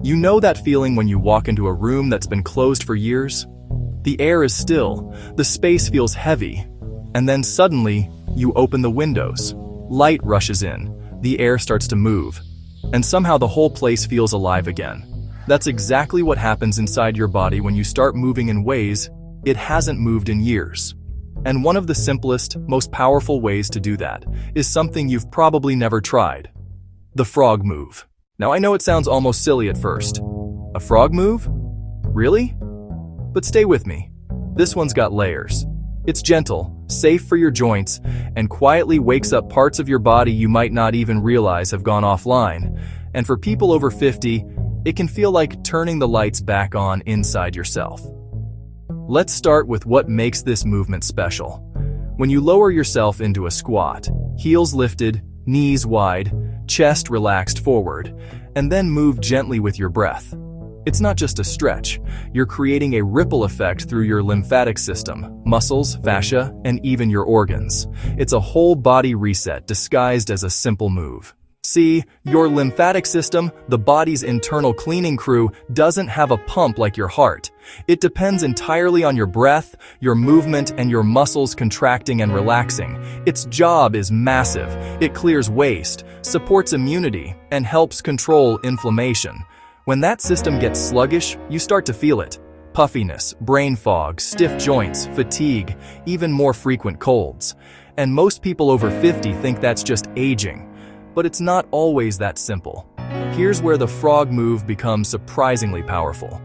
You know that feeling when you walk into a room that's been closed for years? The air is still, the space feels heavy, and then suddenly, you open the windows. Light rushes in, the air starts to move, and somehow the whole place feels alive again. That's exactly what happens inside your body when you start moving in ways it hasn't moved in years. And one of the simplest, most powerful ways to do that is something you've probably never tried: the frog move. Now I know it sounds almost silly at first. A frog move? Really? But stay with me. This one's got layers. It's gentle, safe for your joints, and quietly wakes up parts of your body you might not even realize have gone offline. And for people over 50, it can feel like turning the lights back on inside yourself. Let's start with what makes this movement special. When you lower yourself into a squat, heels lifted, knees wide, chest relaxed forward, and then move gently with your breath. It's not just a stretch. You're creating a ripple effect through your lymphatic system, muscles, fascia, and even your organs. It's a whole body reset disguised as a simple move. See, your lymphatic system, the body's internal cleaning crew, doesn't have a pump like your heart. It depends entirely on your breath, your movement, and your muscles contracting and relaxing. Its job is massive. It clears waste, supports immunity, and helps control inflammation. When that system gets sluggish, you start to feel it. Puffiness, brain fog, stiff joints, fatigue, even more frequent colds. And most people over 50 think that's just aging. But it's not always that simple. Here's where the frog move becomes surprisingly powerful.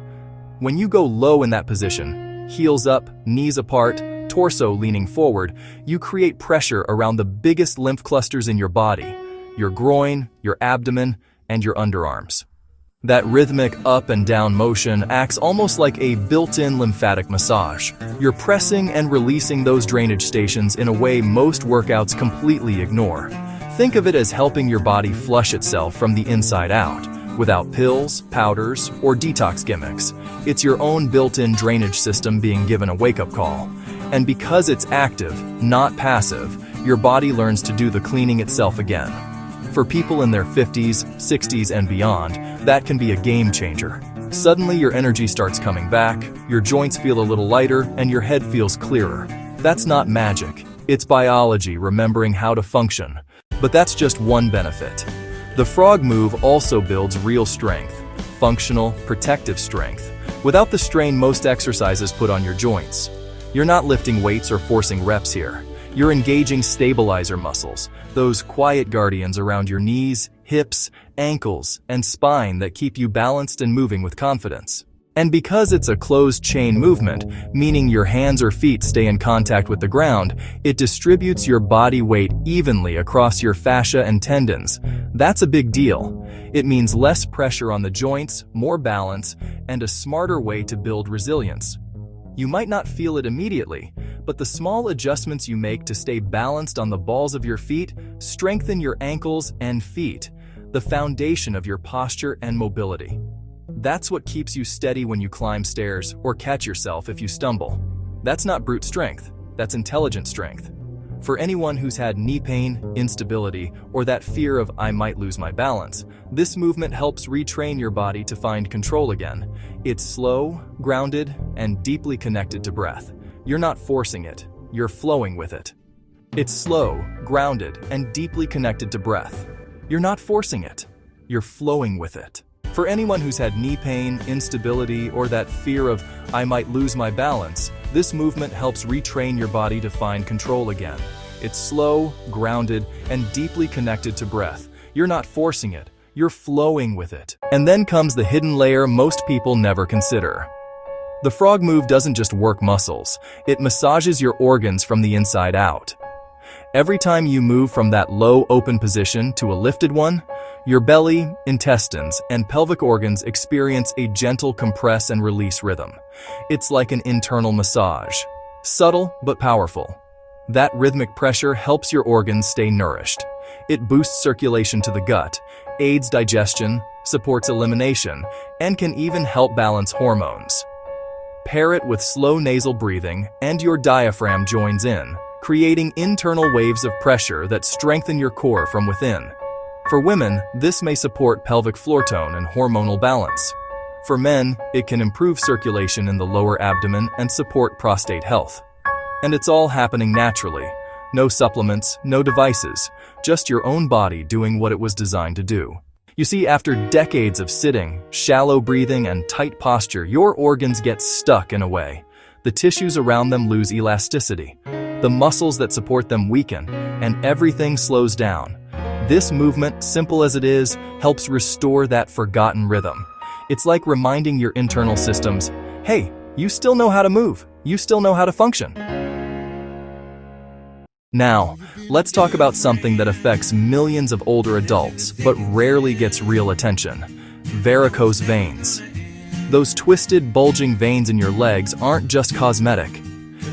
When you go low in that position, heels up, knees apart, torso leaning forward, you create pressure around the biggest lymph clusters in your body: your groin, your abdomen, and your underarms. That rhythmic up and down motion acts almost like a built-in lymphatic massage. You're pressing and releasing those drainage stations in a way most workouts completely ignore. Think of it as helping your body flush itself from the inside out, without pills, powders, or detox gimmicks. It's your own built-in drainage system being given a wake-up call. And because it's active, not passive, your body learns to do the cleaning itself again. For people in their 50s, 60s, and beyond, that can be a game changer. Suddenly your energy starts coming back, your joints feel a little lighter, and your head feels clearer. That's not magic. It's biology remembering how to function. But that's just one benefit. The frog move also builds real strength, functional, protective strength, without the strain most exercises put on your joints. You're not lifting weights or forcing reps here. You're engaging stabilizer muscles, those quiet guardians around your knees, hips, ankles, and spine that keep you balanced and moving with confidence. And because it's a closed-chain movement, meaning your hands or feet stay in contact with the ground, it distributes your body weight evenly across your fascia and tendons. That's a big deal. It means less pressure on the joints, more balance, and a smarter way to build resilience. You might not feel it immediately, but the small adjustments you make to stay balanced on the balls of your feet strengthen your ankles and feet, the foundation of your posture and mobility. That's what keeps you steady when you climb stairs or catch yourself if you stumble. That's not brute strength, that's intelligent strength. For anyone who's had knee pain, instability, or that fear of "I might lose my balance," this movement helps retrain your body to find control again. It's slow, grounded, and deeply connected to breath. You're not forcing it, you're flowing with it. It's slow, grounded, and deeply connected to breath. You're not forcing it, you're flowing with it. For anyone who's had knee pain, instability, or that fear of "I might lose my balance," this movement helps retrain your body to find control again. It's slow, grounded, and deeply connected to breath. You're not forcing it, you're flowing with it. And then comes the hidden layer most people never consider. The frog move doesn't just work muscles, it massages your organs from the inside out. Every time you move from that low open position to a lifted one, your belly, intestines, and pelvic organs experience a gentle compress and release rhythm. It's like an internal massage. Subtle but powerful. That rhythmic pressure helps your organs stay nourished. It boosts circulation to the gut, aids digestion, supports elimination, and can even help balance hormones. Pair it with slow nasal breathing, and your diaphragm joins in, creating internal waves of pressure that strengthen your core from within. For women, this may support pelvic floor tone and hormonal balance. For men, it can improve circulation in the lower abdomen and support prostate health. And it's all happening naturally. No supplements, no devices, just your own body doing what it was designed to do. You see, after decades of sitting, shallow breathing, and tight posture, your organs get stuck in a way. The tissues around them lose elasticity. The muscles that support them weaken, and everything slows down. This movement, simple as it is, helps restore that forgotten rhythm. It's like reminding your internal systems, hey, you still know how to move, you still know how to function. Now, let's talk about something that affects millions of older adults, but rarely gets real attention: varicose veins. Those twisted, bulging veins in your legs aren't just cosmetic.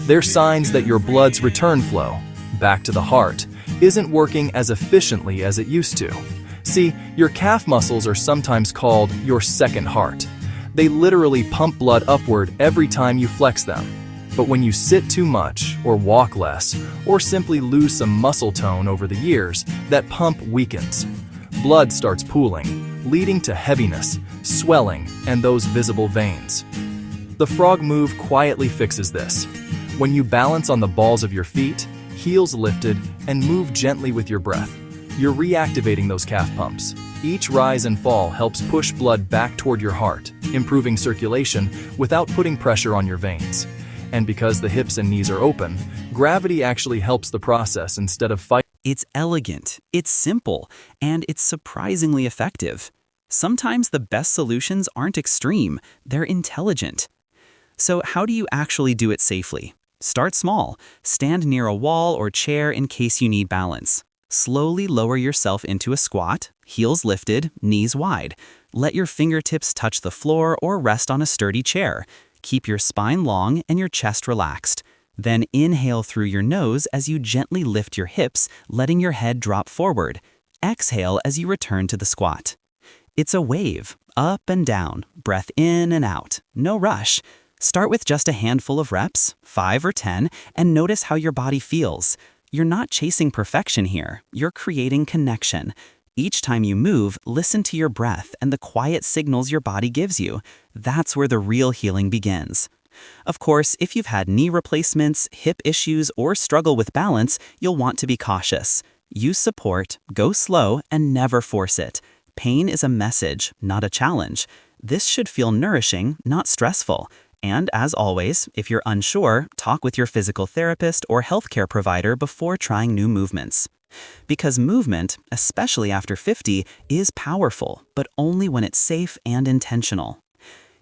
They're signs that your blood's return flow, back to the heart, isn't working as efficiently as it used to. See, your calf muscles are sometimes called your second heart. They literally pump blood upward every time you flex them. But when you sit too much, or walk less, or simply lose some muscle tone over the years, that pump weakens. Blood starts pooling, leading to heaviness, swelling, and those visible veins. The frog move quietly fixes this. When you balance on the balls of your feet, heels lifted, and move gently with your breath, you're reactivating those calf pumps. Each rise and fall helps push blood back toward your heart, improving circulation without putting pressure on your veins. And because the hips and knees are open, gravity actually helps the process instead of fighting. It's elegant, it's simple, and it's surprisingly effective. Sometimes the best solutions aren't extreme, they're intelligent. So how do you actually do it safely? Start small. Stand near a wall or chair in case you need balance. Slowly lower yourself into a squat, heels lifted, knees wide. Let your fingertips touch the floor or rest on a sturdy chair. Keep your spine long and your chest relaxed. Then inhale through your nose as you gently lift your hips, letting your head drop forward. Exhale as you return to the squat. It's a wave, up and down, breath in and out, no rush. Start with just a handful of reps, 5 or 10, and notice how your body feels. You're not chasing perfection here, you're creating connection. Each time you move, listen to your breath and the quiet signals your body gives you. That's where the real healing begins. Of course, if you've had knee replacements, hip issues, or struggle with balance, you'll want to be cautious. Use support, go slow, and never force it. Pain is a message, not a challenge. This should feel nourishing, not stressful. And as always, if you're unsure, talk with your physical therapist or healthcare provider before trying new movements. Because movement, especially after 50, is powerful, but only when it's safe and intentional.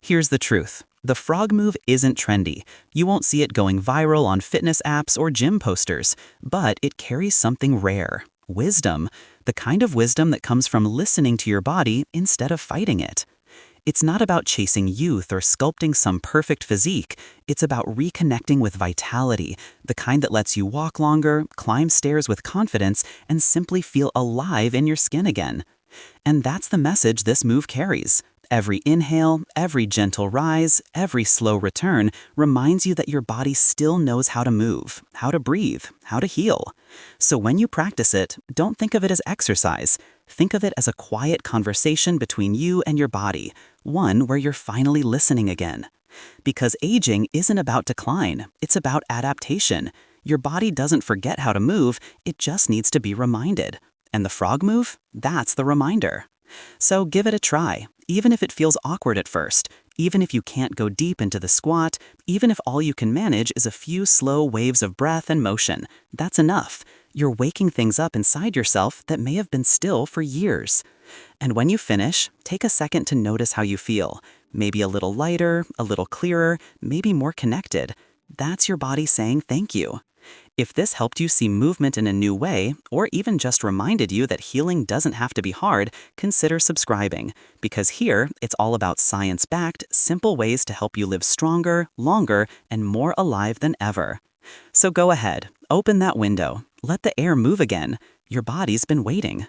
Here's the truth. The frog move isn't trendy. You won't see it going viral on fitness apps or gym posters, but it carries something rare: wisdom, the kind of wisdom that comes from listening to your body instead of fighting it. It's not about chasing youth or sculpting some perfect physique. It's about reconnecting with vitality, the kind that lets you walk longer, climb stairs with confidence, and simply feel alive in your skin again. And that's the message this move carries. Every inhale, every gentle rise, every slow return reminds you that your body still knows how to move, how to breathe, how to heal. So when you practice it, don't think of it as exercise. Think of it as a quiet conversation between you and your body, one where you're finally listening again. Because aging isn't about decline, it's about adaptation. Your body doesn't forget how to move, it just needs to be reminded. And the frog move? That's the reminder. So give it a try, even if it feels awkward at first, even if you can't go deep into the squat, even if all you can manage is a few slow waves of breath and motion. That's enough. You're waking things up inside yourself that may have been still for years. And when you finish, take a second to notice how you feel. Maybe a little lighter, a little clearer, maybe more connected. That's your body saying thank you. If this helped you see movement in a new way, or even just reminded you that healing doesn't have to be hard, consider subscribing. Because here, it's all about science-backed, simple ways to help you live stronger, longer, and more alive than ever. So go ahead, open that window. Let the air move again. Your body's been waiting.